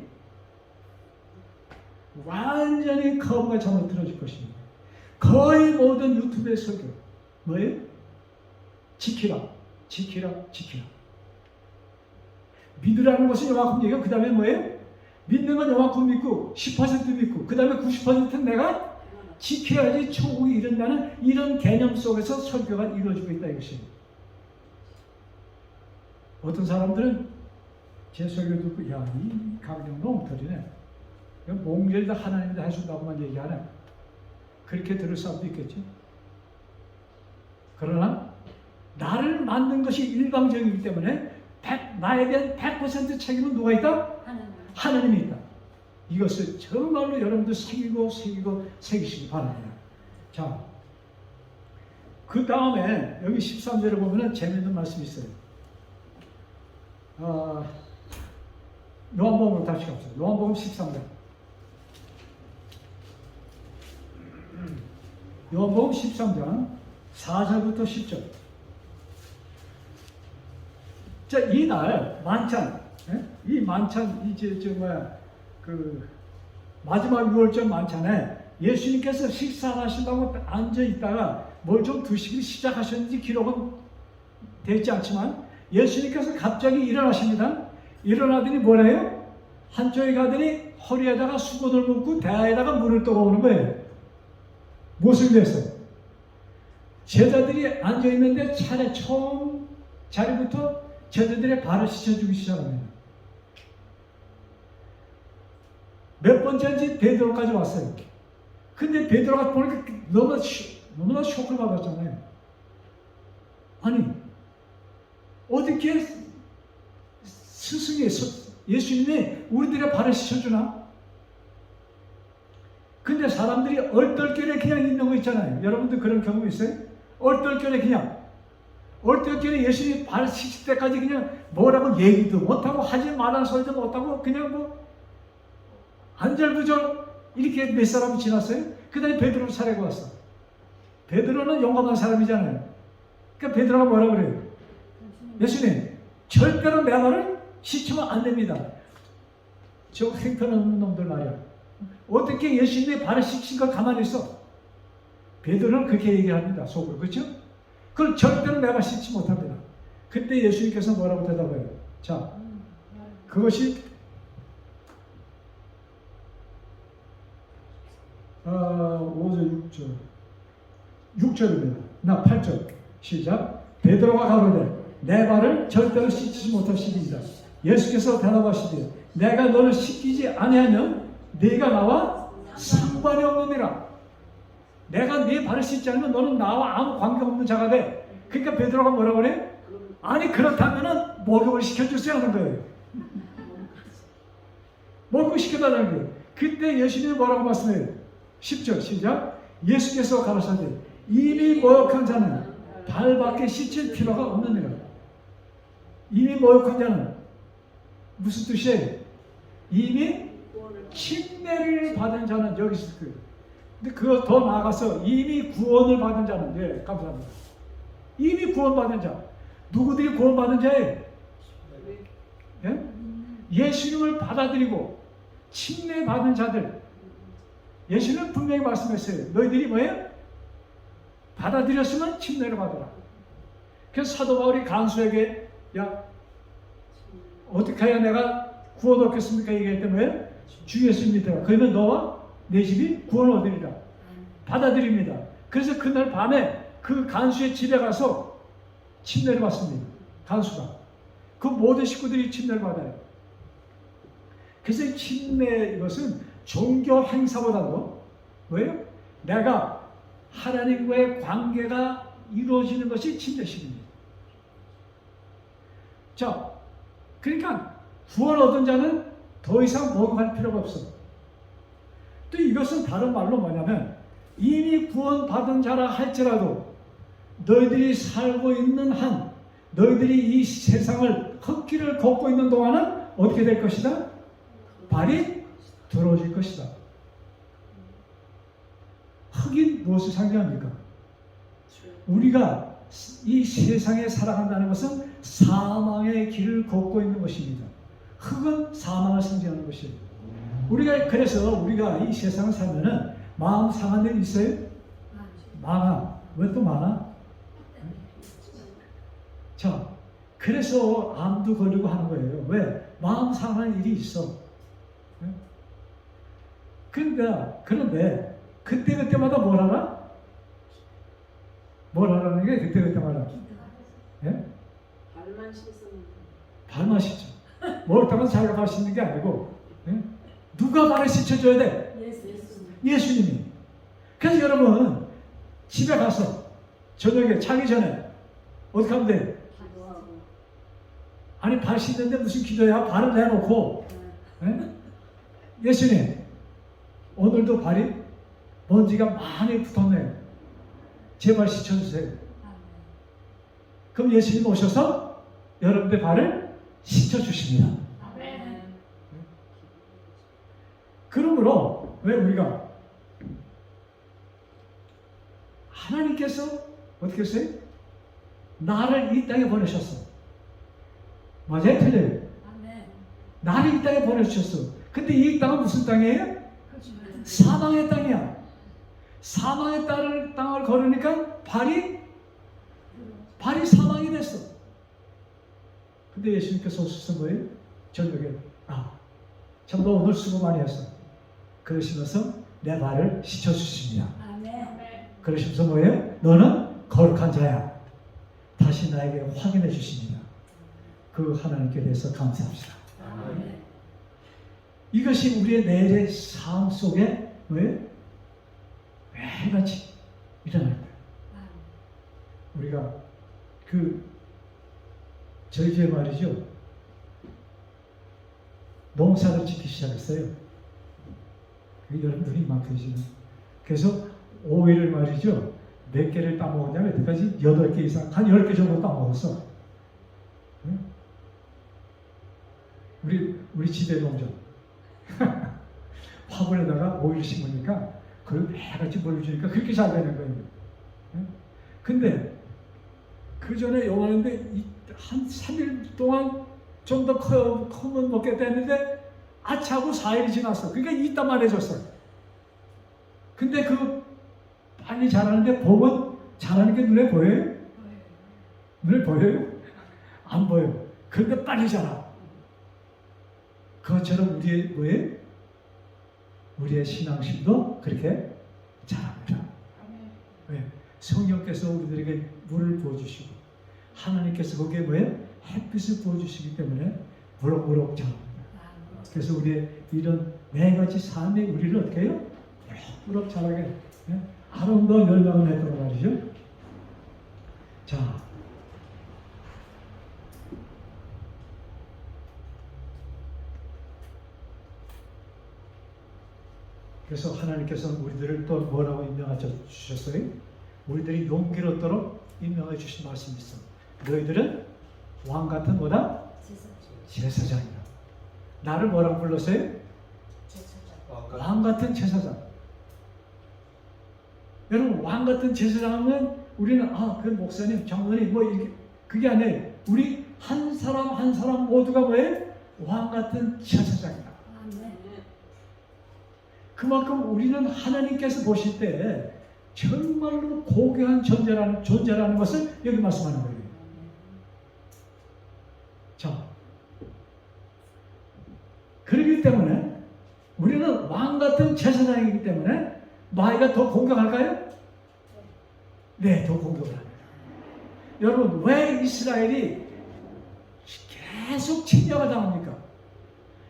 완전히 커브가 잘못 틀어질 것입니다. 거의 모든 유튜브의 설교 뭐예요? 지키라, 지키라, 지키라. 믿으라는 것은 요만큼 얘기하고 그 다음에 뭐예요? 믿는 건 요만큼 믿고 10% 믿고 그 다음에 90%는 내가 지켜야지 천국이 이른다는 이런 개념 속에서 설교가 이루어지고 있다 이것이에요. 어떤 사람들은 제 설교 듣고 야, 이 강령 너무 터지네. 몽gel다 하나님이 해준다고만 얘기하네. 그렇게 들을 사람도 있겠지. 그러나 나를 만든 것이 일방적이기 때문에 나에 대한 100% 책임은 누가 있다? 하나님이 있다. 이것을 정말로 여러분들 새기시기 바랍니다. 자, 그 다음에 여기 13절에 보면 재미있는 말씀이 있어요. 요한복음으로 다시 갑시다. 요한복음 13장. 요한복음 13장 4절부터 10절. 자, 이날 만찬, 이 만찬 그 마지막 유월절 만찬에 예수님께서 식사를 하신다고 앉아 있다가 뭘 좀 드시기 시작하셨는지 기록은 되지 않지만 예수님께서 갑자기 일어나십니다. 일어나더니 뭐래요? 한쪽에 가더니 허리에다가 수건을 묶고 대야에다가 물을 떠오는 거예요. 무슨 됐어요? 제자들이 앉아 있는데 차례 처음 자리부터 제자들의 발을 씻어주기 시작합니다. 몇 번째인지 베드로까지 왔어요. 근데 베드로가 보니까 너무나 쇼크를 받았잖아요. 아니 어떻게 스승이 예수님이 우리들의 발을 씻어주나? 근데 사람들이 얼떨결에 그냥 있는 거 있잖아요. 여러분들 그런 경험 있어요? 얼떨결에 예수님이 발 씻을 때까지 그냥 뭐라고 얘기도 못하고 하지 말라는 소리도 못하고 그냥 뭐 안절부절 이렇게 몇 사람이 지났어요? 그 다음에 베드로 차례가 왔어. 베드로는 용감한 사람이잖아요. 그러니까 베드로가 뭐라고 그래요? 예수님 절대로 내 발을 씻으면 안 됩니다. 저 행편없는 놈들 말이야. 어떻게 예수님의 발을 씻힌 걸 가만히 있어? 베드로는 그렇게 얘기합니다. 속으로. 그렇죠? 그걸 절대로 내가 씻지 못합니다. 그때 예수님께서 뭐라고 대답해요? 자, 그것이 5절, 6절입니다. 나 8절. 시작. 베드로가 가로되 내 발을 절대로 씻지 못하시리이다. 예수께서 대답하시되 내가 너를 씻기지 아니하면 네가 나와 상관이 없느니라. 내가 네 발을 씻지 않으면 너는 나와 아무 관계없는 자가 돼. 그러니까 베드로가 뭐라고 그래? 아니 그렇다면 목욕을 시켜주세요 하는 거예요. 목욕을 시켜달라는 거예요. 그때 예수님이 뭐라고 말씀해요? 10절 시작. 예수께서 가라사대 이미 목욕한 자는 발밖에 씻을 필요가 없느니라. 이미 목욕한 자는 무슨 뜻이에요? 이미 침례를 받은 자는 여기 있을 거예요. 근데 그거 더 나아가서 이미 구원을 받은 자는, 네, 감사합니다. 이미 구원받은 자. 누구들이 구원받은 자예요? 예? 예수님을 받아들이고 침례 받은 자들. 예수님은 분명히 말씀했어요. 너희들이 뭐예요? 받아들였으면 침례를 받아라. 그래서 사도 바울이 간수에게 야 어떻게 해야 내가 구원 얻겠습니까? 얘기할 때 뭐예요? 주 예수 믿어라. 그러면 너와 내 집이 구원을 얻으리라. 받아들입니다. 그래서 그날 밤에 그 간수의 집에 가서 침례를 받습니다. 간수가. 그 모든 식구들이 침례를 받아요. 그래서 이 침례 이것은 종교 행사보다도 왜요? 내가 하나님과의 관계가 이루어지는 것이 침례식입니다. 자, 그러니까 구원 얻은 자는 더 이상 목욕할 필요가 없어. 또 이것은 다른 말로 뭐냐면 이미 구원받은 자라 할지라도 너희들이 살고 있는 한 너희들이 이 세상을 흙길을 걷고 있는 동안은 어떻게 될 것이다? 발이 더러워질 것이다. 흙이 무엇을 상징합니까? 우리가 이 세상에 살아간다는 것은 사망의 길을 걷고 있는 것입니다. 흙은 사망을 상징하는 것이에요. 그래서 우리가 이 세상을 살면은 마음 상한 일 있어요? 많아. 왜 또 많아? 자, 그래서 암도 걸리고 하는 거예요. 왜? 마음 상한 일이 있어. 그런데 그때마다 뭘 하나? 뭘 하라는 게 그때마다? 예? 발만 씻으면 발만 씻죠. 목욕탕은 자기가 발 씻는 게 아니고 예? 누가 발을 씻어줘야 돼? 예수님이. 그래서 여러분 집에 가서 저녁에 자기 전에 어떻게 하면 돼? 기도하고 아니 발 씻는데 무슨 기도야? 발을 내놓고 예? 예수님 오늘도 발이 먼지가 많이 붙었네요. 제발 씻어주세요. 그럼 예수님 오셔서 여러분의 발을 씻어주십니다. 그러므로 왜 우리가 하나님께서 어떻게 했어요? 나를 이 땅에 보내셨어. 맞아요? 틀려요? 나를 이 땅에 보내주셨어. 근데 이 땅은 무슨 땅이에요? 사망의 땅이야. 사망의 땅을 걸으니까 발이 사망이 됐어. 근데 예수님께서 오셔서 뭐예요? 저녁에 정말 오늘 수고 많이 했어. 그러시면서 내 발을 씻어주십니다. 그러시면서 뭐예요? 너는 거룩한 자야. 다시 나에게 확인해 주십니다. 그 하나님께 대해서 감사합시다. 이것이 우리의 내일의 삶 속에 왜? 매일같이 일어날 거예요. 우리가 저희 집에 말이죠. 농사를 짓기 시작했어요. 여러분들이 이만큼 지금. 그래서 오이를 말이죠. 몇 개를 따먹었냐면 여태까지 8개 이상, 한 10개 정도 따먹었어. 우리 지대 농장. 화분에다가 오이를 심으니까 그걸 매일같이 보여주니까 그렇게 잘 되는 거예요. 근데 그 전에 요만한데 한 3일 동안 좀 더 크면 먹겠다 했는데 아차하고 4일이 지났어. 그러니까 이따만해졌어. 근데 빨리 자라는데 보면 자라는 게 눈에 보여요? 눈에 보여요? 안 보여요. 그런데 빨리 자라. 그것처럼 우리의 뭐예요? 우리의 신앙심도 그렇게 자랍니다. 왜? 성령께서 우리들에게 물을 부어주시고 하나님께서 거기에 뭐예요? 햇빛을 부어주시기 때문에 무럭무럭 자랍니다. 그래서 우리의 이런 매일같이 삶의 우리를 어떻게 해요? 무럭무럭 자라게 아름다운 열망을 냈던 말이죠. 자, 그래서 하나님께서는 우리들을 또 뭐라고 임명하셨어요? 우리들이 용기를 얻도록 임명해 주신 말씀이 있어. 너희들은 왕 같은 뭐다? 제사장이다. 나를 뭐라고 불렀어요? 왕 같은 제사장. 여러분 왕 같은 제사장은 우리는 그 목사님, 장로님 뭐 이렇게 그게 아니에요. 우리 한 사람 한 사람 모두가 뭐예요? 왕 같은 제사장이다. 그만큼 우리는 하나님께서 보실 때 정말로 고귀한 존재라는 것을 여기 말씀하는 거예요. 자, 그렇기 때문에 우리는 왕 같은 제사장이기 때문에 마귀가 더 공격할까요? 네, 더 공격을 합니다. 여러분, 왜 이스라엘이 계속 침략을 당합니까?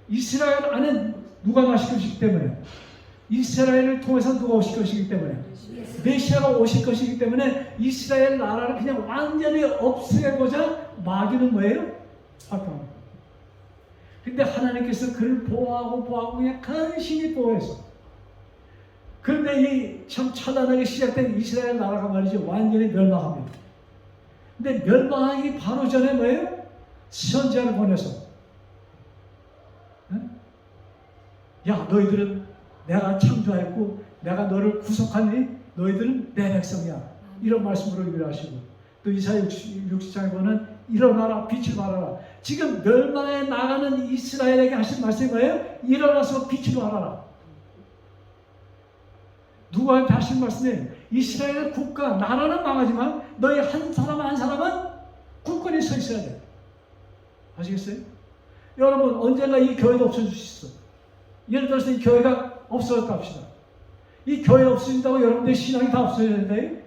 이스라엘 안에 누가 나실 것이기 때문에, 이스라엘을 통해서 누가 오실 것이기 때문에, 메시아가 오실 것이기 때문에 이스라엘 나라를 그냥 완전히 없애고자 마귀는 뭐예요? 활동합니다. 근데 하나님께서 그를 보호하고 그냥 간신히 보호해서, 그런데 이 참 처단하게 시작된 이스라엘 나라가 말이죠, 완전히 멸망합니다. 근데 멸망하기 바로 전에 뭐예요? 선지자를 보내서, 야, 너희들은 내가 창조하였고 내가 너를 구속하니 너희들은 내 백성이야, 이런 말씀으로 유래하시고, 또 이사야 60장에 보면 일어나라, 빛을 발하라. 지금 멸망에 나가는 이스라엘에게 하신 말씀이 뭐예요? 일어나서 빛을 발하라. 누구한테 하신 말씀이에요? 이스라엘 국가, 나라는 망하지만 너희 한 사람 한 사람은 굳건히 서 있어야 돼. 아시겠어요? 여러분, 언젠가 이 교회도 없어질 수 있어. 예를 들어서 이 교회가 없어졌다 합시다. 이 교회 없어진다고 여러분들의 신앙이 다 없어져야 돼요?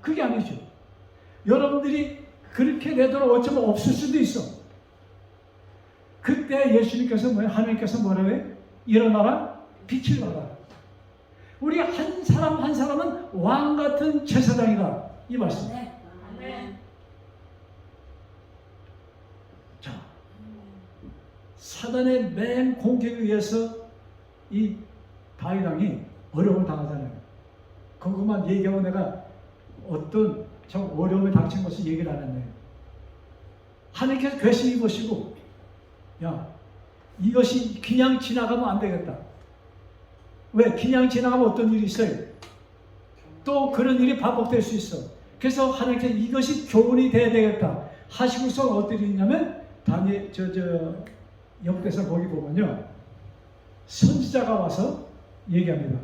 그게 아니죠. 여러분들이 그렇게 되도록 어쩌면 없을 수도 있어. 그때 예수님께서 하나님께서 뭐라고 해요? 일어나라, 빛을 발하라. 우리 한 사람 한 사람은 왕 같은 제사장이다, 이 말씀. 자, 사단의 맨 공격에 의해서 이 다윗 왕이 어려움을 당하잖아요. 그것만 얘기하고 내가 어떤 참 어려움에 닥친 것을 얘기를 안 했네요. 하나님께서 괘씸히 보시고, 야, 이것이 그냥 지나가면 안 되겠다. 왜? 그냥 지나가면 어떤 일이 있어요? 또 그런 일이 반복될 수 있어. 그래서 하나님께서 이것이 교훈이 돼야 되겠다 하시고서 어떤 일이 있냐면, 역대서 거기 보면요, 선지자가 와서 얘기합니다.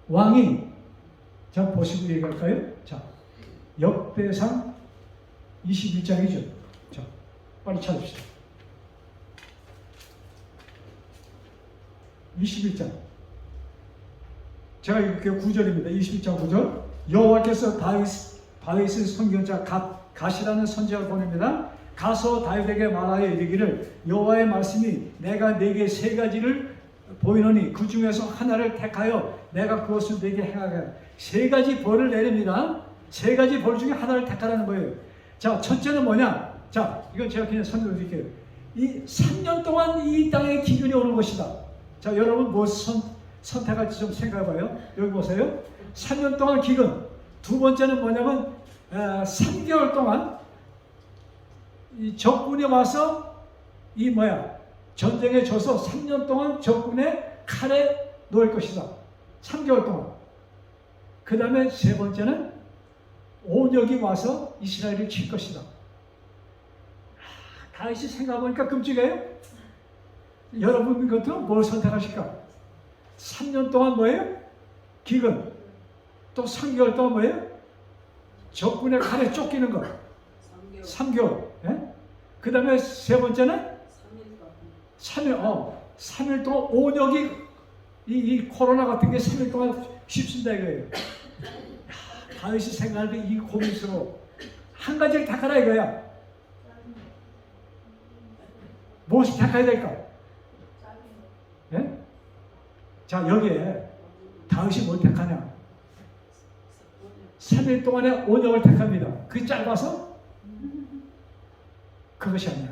왕이, 자 보시고 얘기할까요? 자, 역대상 21장이죠. 자, 빨리 찾읍시다. 21장. 제가 읽을게요. 9절입니다. 21장 9절. 여호와께서 다윗의 선견자 갓이라는 선지자를 보냅니다. 가서 다윗에게 말하여 이르기를, 여호와의 말씀이 내가 네게 세 가지를 보이노니 그 중에서 하나를 택하여 내가 그것을 네게 행하게. 세 가지 벌을 내립니다. 세 가지 벌 중에 하나를 택하라는 거예요. 자, 첫째는 뭐냐? 자, 이건 제가 그냥 설명드릴게요. 이 3년 동안 이 땅에 기근이 오는 것이다. 자, 여러분 뭐 선택할지 좀 생각해봐요. 여기 보세요. 3년 동안 기근. 두 번째는 뭐냐면 3개월 동안 이 적군이 와서 전쟁에 져서 3년 동안 적군의 칼에 놓을 것이다. 3개월 동안. 그 다음에 세 번째는 온역이 와서 이스라엘을 칠 것이다. 다윗이 생각해보니까 끔찍해요. 여러분 것도 뭘 선택하실까? 3년 동안 뭐예요? 기근. 또 3개월 동안 뭐예요? 적군의 칼에 쫓기는 것. 3개월. 예? 그 다음에 세 번째는 3일 동안 온역이 이 코로나 같은 게 3일 동안 쉽습니다 이거예요. 다윗이 생각할 때 이 고민스러워. 한 가지를 택하라 이거야. 무엇을 택해야 될까? 예? 자, 여기에 다윗이 뭘 택하냐? 3일 동안의 온역을 택합니다. 그게 짧아서? 그것이 아니야.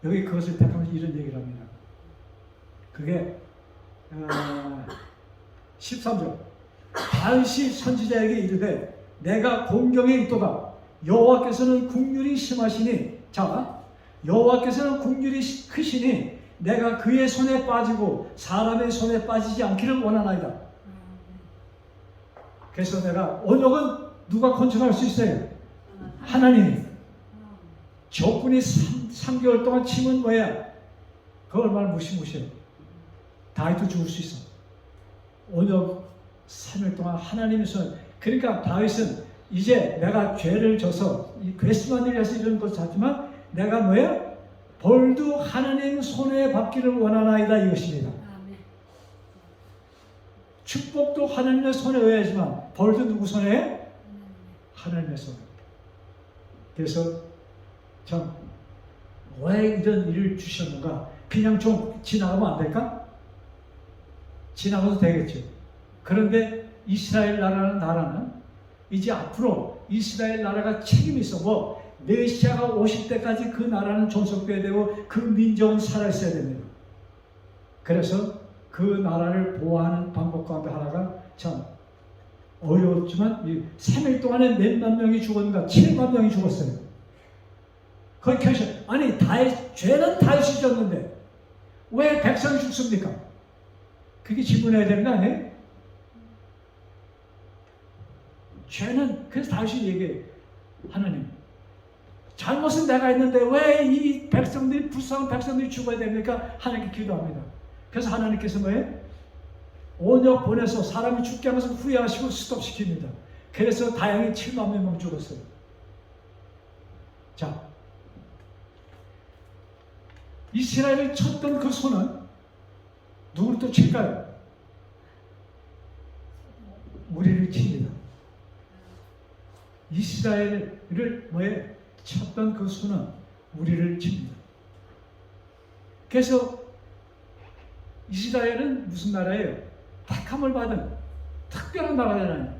여기 그것을 택하면서 이런 얘기를 합니다. 그게 13절. 다윗이 선지자에게 이르되 내가 공경에 있도다. 여호와께서는 국률이 심하시니, 자, 여호와께서는 국률이 크시니 내가 그의 손에 빠지고 사람의 손에 빠지지 않기를 원하나이다. 그래서 내가 온역은 누가 컨트롤할 수 있어요? 하나님이. 적군이 3개월 동안 치면 뭐야? 그거 얼마나 무시무시해. 다윗도 죽을 수 있어. 온역 3일 동안 하나님의 손. 그러니까 다윗은 이제 내가 죄를 져서 이 괘씸한 일을 해서 이런 것을 하지만 내가 뭐야? 벌도 하나님 손에 받기를 원하나이다 이것입니다. 축복도 하나님의 손에 의하지만 벌도 누구 손에? 하나님의 손에. 그래서 참 왜 이런 일을 주셨는가? 그냥 좀 지나가면 안 될까? 지나가도 되겠죠. 그런데 이스라엘 나라는 이제 앞으로 이스라엘 나라가 책임이 있어. 뭐 메시아가 오실 때까지 그 나라는 존속돼야 되고 그 민족은 살아있어야 됩니다. 그래서 그 나라를 보호하는 방법 가운데 하나가 참 어려웠지만 3일 동안에 몇만 명이 죽었는가? 7만 명이 죽었어요. 거기 계셔. 아니 죄는 다윗이 졌는데 왜 백성이 죽습니까? 그게 질문해야 되는 거 아니에요? 죄는 그래서 다윗이 얘기해. 하나님 잘못은 내가 했는데 왜 이 백성들이 불쌍한 백성들이 죽어야 됩니까? 하나님께 기도합니다. 그래서 하나님께서 뭐예요? 온역 보내서 사람이 죽게 하면서 후회하시고 스톱시킵니다. 그래서 다행히 7만 명 죽었어요. 자, 이스라엘을 쳤던 그 손은 누구를 또 칠까요? 우리를 칩니다. 이스라엘을 뭐에 쳤던 그 손은 우리를 칩니다. 그래서 이스라엘은 무슨 나라예요? 택함을 받은 특별한 나라잖아요.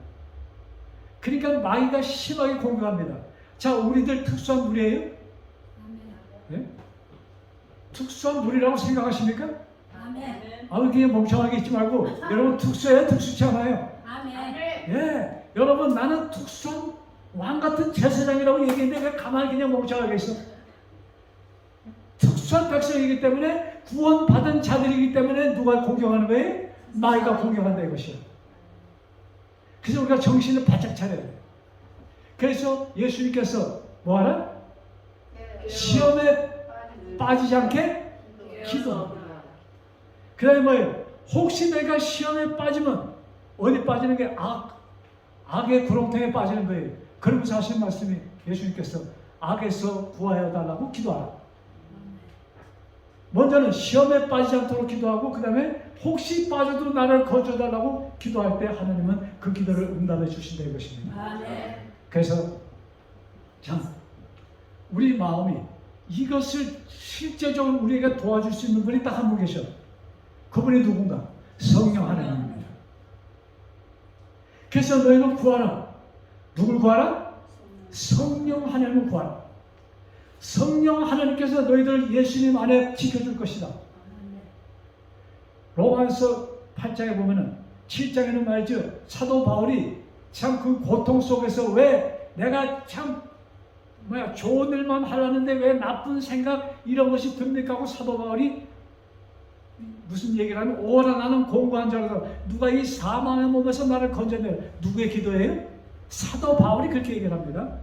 그러니까 마귀가 심하게 공격합니다. 자, 우리들 특수한 무리예요? 네? 특수한 무리라고 생각하십니까? 그냥 멍청하게 있지 말고 여러분 특수해요? 특수치 않아요? 예, 여러분 나는 특수한 왕 같은 제사장이라고 얘기했는데 왜 가만히 그냥 멍청하게 있어? 특수한 백성이기 때문에 구원받은 자들이기 때문에 누가 공격하는 거예요? 마귀가 공격한다 이것이야. 그래서 우리가 정신을 바짝 차려야 돼. 그래서 예수님께서 뭐하라? 시험에 빠지지 않게 기도합니다. 그 다음에 뭐예요? 혹시 내가 시험에 빠지면 어디 빠지는 게 악의 구렁텅이에 빠지는 거예요. 그러면서 하신 말씀이 예수님께서 악에서 구하여 달라고 기도하라. 먼저는 시험에 빠지지 않도록 기도하고 그 다음에 혹시 빠져도 나를 건져달라고 기도할 때 하나님은 그 기도를 응답해 주신다 이것입니다. 그래서 참 우리 마음이 이것을 실제적으로 우리에게 도와줄 수 있는 분이 딱 한 분 계셔. 그분이 누군가? 성령 하나님입니다. 그래서 너희는 구하라. 누굴 구하라? 성령 하나님을 구하라. 성령 하나님께서 너희들 예수님 안에 지켜줄 것이다. 로마서 8장에 보면은 7장에는 말이죠. 사도 바울이 참 그 고통 속에서 왜 내가 참 좋은 일만 하려는데 왜 나쁜 생각 이런 것이 듭니까? 하고 사도 바울이 무슨 얘기를 하면 오라 나는 공고한 자라다. 누가 이 사망의 몸에서 나를 건져내. 누구의 기도예요? 사도 바울이 그렇게 얘기를 합니다.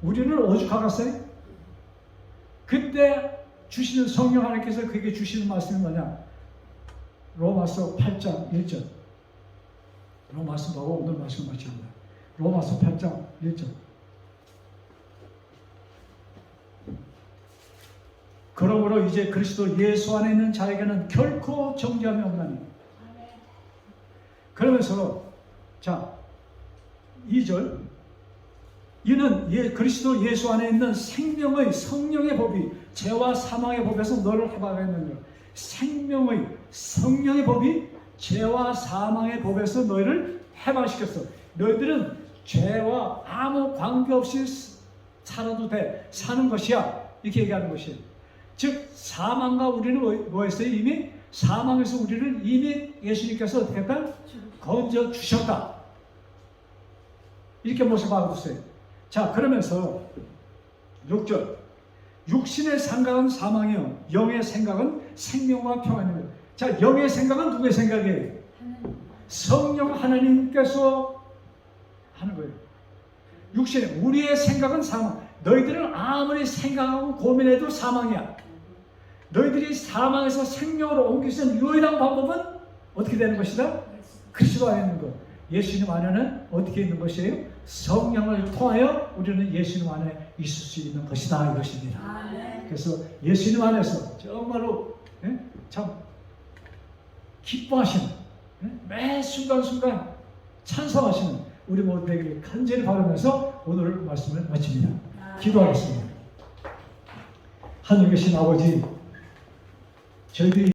우리는 오죽하겠어요? 그때 주시는 성령 하나님께서 그에게 주시는 말씀이 뭐냐? 로마서 8장 1절. 로마서 보고 오늘 말씀 마칩니다. 로마서 8장 1절. 그러므로 이제 그리스도 예수 안에 있는 자에게는 결코 정죄함이 없나니. 그러면서 자 2절 이는 그리스도 예수 안에 있는 생명의 성령의 법이 죄와 사망의 법에서 너를 해방하였느니라. 생명의 성령의 법이 죄와 사망의 법에서 너희를 해방시켰어. 너희들은 죄와 아무 관계없이 살아도 돼. 사는 것이야. 이렇게 얘기하는 것이에요. 즉 사망과 우리는 뭐 했어요? 이미 사망에서 우리를 이미 예수님께서 어떻게 했다? 건져 주셨다. 이렇게 모습하고 있어요. 자, 그러면서 6절 육신의 생각은 사망이요 영의 생각은 생명과 평안입니다. 자, 영의 생각은 누구의 생각이에요? 성령 하나님께서 하는 거예요. 육신의 우리의 생각은 사망. 너희들은 아무리 생각하고 고민해도 사망이야. 너희들이 사망에서 생명으로 옮길 수 있는 유일한 방법은 어떻게 되는 것이다? 그리스도 안에 있는 것. 예수님 안에는 어떻게 있는 것이에요? 성령을 통하여 우리는 예수님 안에 있을 수 있는 것이다 이것입니다. 그래서 예수님 안에서 정말로 참 기뻐하시는 매 순간순간 찬성하시는 우리 모두 되기를 간절히 바라면서 오늘 말씀을 마칩니다. 기도하겠습니다. 하늘 계신 아버지, 저희들이